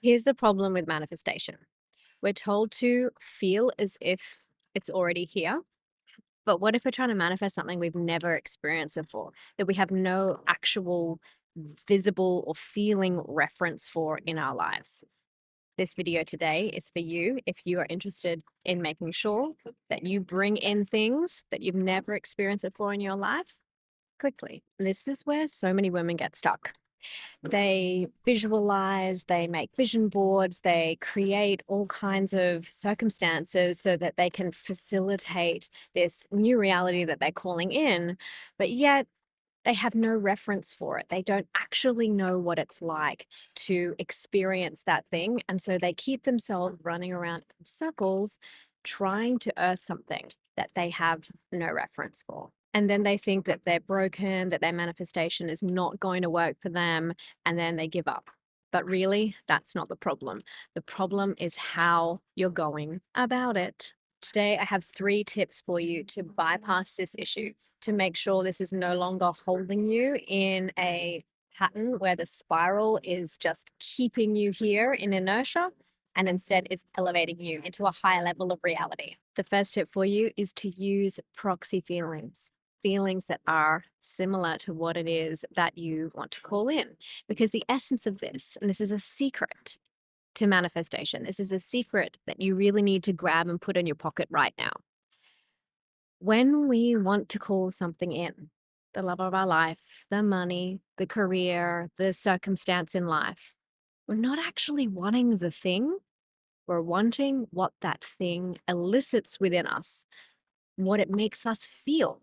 Here's the problem with manifestation. We're told to feel as if it's already here. But what if we're trying to manifest something we've never experienced before, that we have no actual visible or feeling reference for in our lives? This video today is for you if you are interested in making sure that you bring in things that you've never experienced before in your life quickly. This is where so many women get stuck. They visualize, they make vision boards, they create all kinds of circumstances so that they can facilitate this new reality that they're calling in, but yet they have no reference for it. They don't actually know what it's like to experience that thing. And so they keep themselves running around in circles trying to earth something that they have no reference for. And then they think that they're broken, that their manifestation is not going to work for them, and then they give up. But really, that's not the problem. The problem is how you're going about it. Today, I have 3 tips for you to bypass this issue, to make sure this is no longer holding you in a pattern where the spiral is just keeping you here in inertia and instead is elevating you into a higher level of reality. The first tip for you is to use proxy feelings. Feelings that are similar to what it is that you want to call in. Because the essence of this, and this is a secret to manifestation, this is a secret that you really need to grab and put in your pocket right now. When we want to call something in, the love of our life, the money, the career, the circumstance in life, we're not actually wanting the thing. We're wanting what that thing elicits within us, what it makes us feel,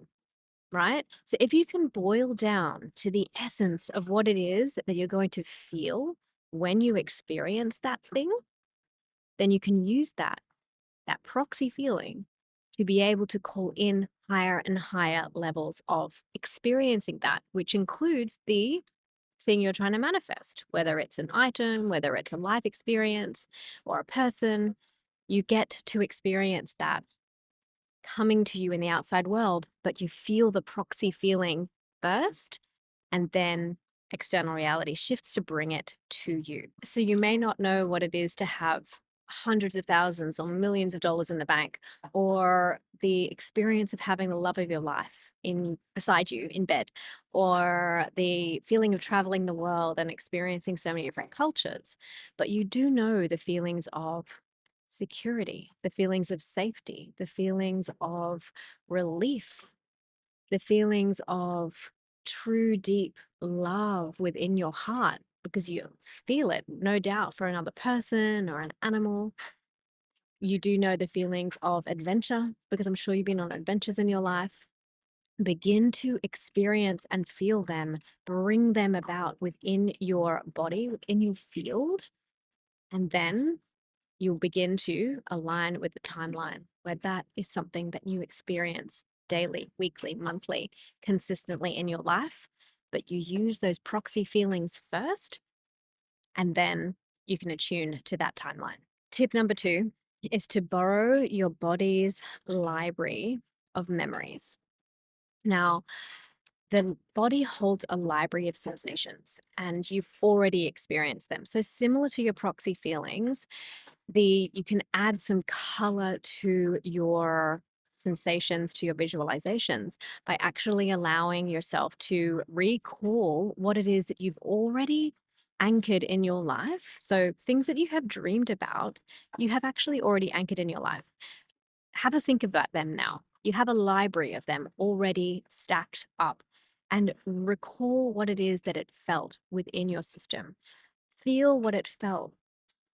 right? So if you can boil down to the essence of what it is that you're going to feel when you experience that thing, then you can use that proxy feeling to be able to call in higher and higher levels of experiencing that, which includes the thing you're trying to manifest, whether it's an item, whether it's a life experience or a person. You get to experience that coming to you in the outside world, but you feel the proxy feeling first, and then external reality shifts to bring it to you. So you may not know what it is to have hundreds of thousands or millions of dollars in the bank, or the experience of having the love of your life in beside you in bed, or the feeling of traveling the world and experiencing so many different cultures. But you do know the feelings of security, the feelings of safety, the feelings of relief, the feelings of true, deep love within your heart because you feel it, no doubt, for another person or an animal. You do know the feelings of adventure because I'm sure you've been on adventures in your life. Begin to experience and feel them, bring them about within your body, within your field, and then you'll begin to align with the timeline where that is something that you experience daily, weekly, monthly, consistently in your life. But you use those proxy feelings first, and then you can attune to that timeline. Tip number 2 is to borrow your body's library of memories. Now, the body holds a library of sensations and you've already experienced them. So similar to your proxy feelings, you can add some color to your sensations, to your visualizations, by actually allowing yourself to recall what it is that you've already anchored in your life. So things that you have dreamed about, you have actually already anchored in your life. Have a think about them now. You have a library of them already stacked up, and recall what it is that it felt within your system. Feel what it felt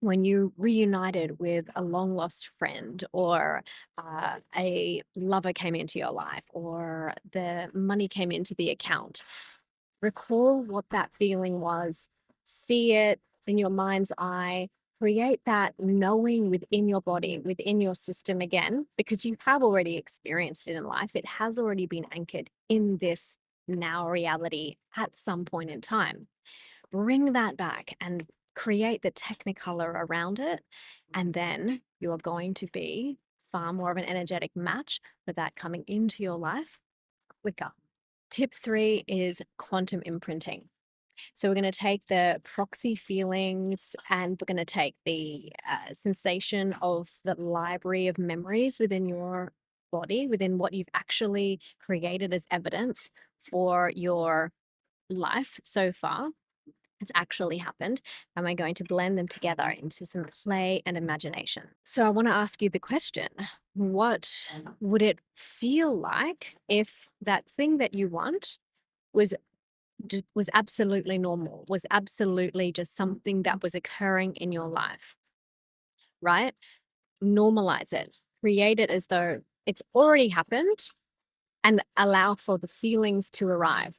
when you reunited with a long lost friend, or a lover came into your life, or the money came into the account. Recall what that feeling was, see it in your mind's eye, create that knowing within your body, within your system again, because you have already experienced it in life. It has already been anchored in this now reality at some point in time. Bring that back and create the technicolor around it. And then you are going to be far more of an energetic match for that coming into your life quicker. Tip 3 is quantum imprinting. So we're going to take the proxy feelings and we're going to take the sensation of the library of memories within your body, within what you've actually created as evidence for your life so far. It's actually happened. Am I going to blend them together into some play and imagination? So I want to ask you the question, what would it feel like if that thing that you want was was absolutely normal, was absolutely just something that was occurring in your life, right? Normalize it, create it as though it's already happened and allow for the feelings to arrive.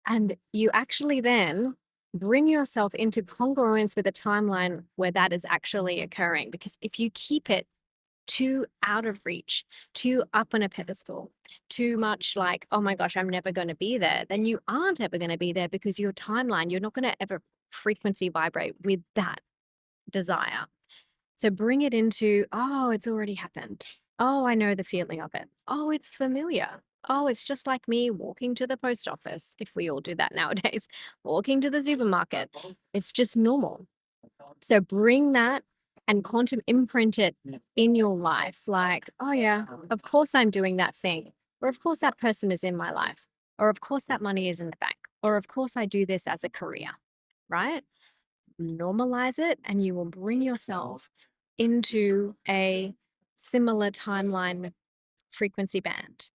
And you actually then bring yourself into congruence with a timeline where that is actually occurring. Because if you keep it too out of reach, too up on a pedestal, too much like, oh my gosh, I'm never going to be there, then you aren't ever going to be there because your timeline, you're not going to ever frequency vibrate with that desire. So bring it into, oh, it's already happened. Oh, I know the feeling of it. Oh, it's familiar. Oh, it's just like me walking to the post office, if we all do that nowadays, walking to the supermarket. It's just normal. So bring that and quantum imprint it in your life. Like, oh, yeah, of course I'm doing that thing. Or of course that person is in my life. Or of course that money is in the bank. Or of course I do this as a career, right? Normalize it and you will bring yourself into a similar timeline frequency band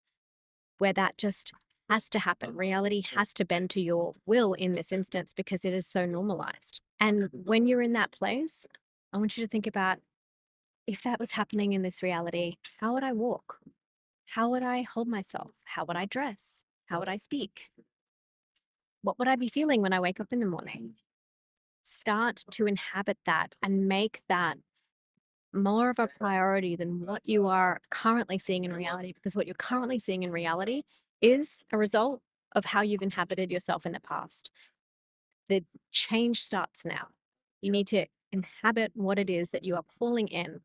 where that just has to happen. Reality has to bend to your will in this instance because it is so normalized. And when you're in that place, I want you to think about, if that was happening in this reality, how would I walk? How would I hold myself? How would I dress? How would I speak? What would I be feeling when I wake up in the morning? Start to inhabit that and make that more of a priority than what you are currently seeing in reality, because what you're currently seeing in reality is a result of how you've inhabited yourself in the past. The change starts now. You need to inhabit what it is that you are calling in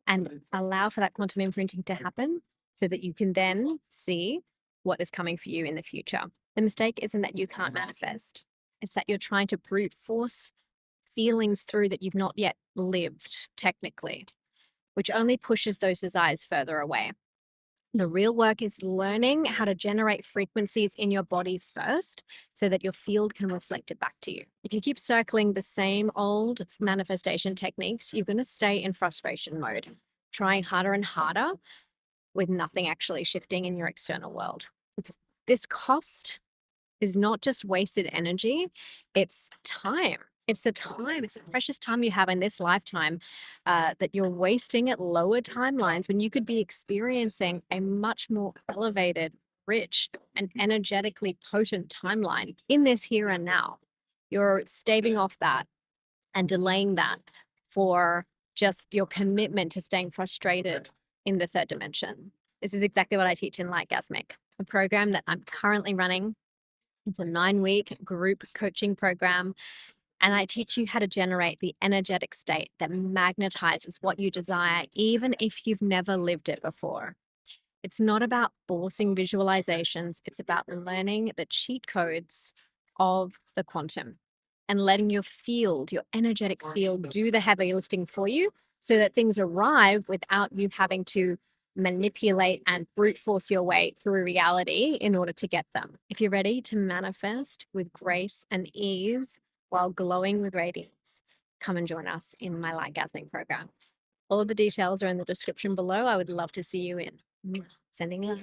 and allow for that quantum imprinting to happen so that you can then see what is coming for you in the future. The mistake isn't that you can't manifest, it's that you're trying to brute force feelings through that you've not yet lived technically, which only pushes those desires further away. The real work is learning how to generate frequencies in your body first so that your field can reflect it back to you. If you keep circling the same old manifestation techniques, you're going to stay in frustration mode, trying harder and harder with nothing actually shifting in your external world. Because this cost is not just wasted energy, it's time. It's the time, it's the precious time you have in this lifetime that you're wasting at lower timelines when you could be experiencing a much more elevated, rich, and energetically potent timeline in this here and now. You're staving off that and delaying that for just your commitment to staying frustrated in the third dimension. This is exactly what I teach in Lightgasmic, a program that I'm currently running. It's a 9-week group coaching program. And I teach you how to generate the energetic state that magnetizes what you desire, even if you've never lived it before. It's not about forcing visualizations. It's about learning the cheat codes of the quantum and letting your field, your energetic field, do the heavy lifting for you so that things arrive without you having to manipulate and brute force your way through reality in order to get them. If you're ready to manifest with grace and ease while glowing with radiance, come and join us in my Lightgasmic program. All of the details are in the description below. I would love to see you in. Sending love.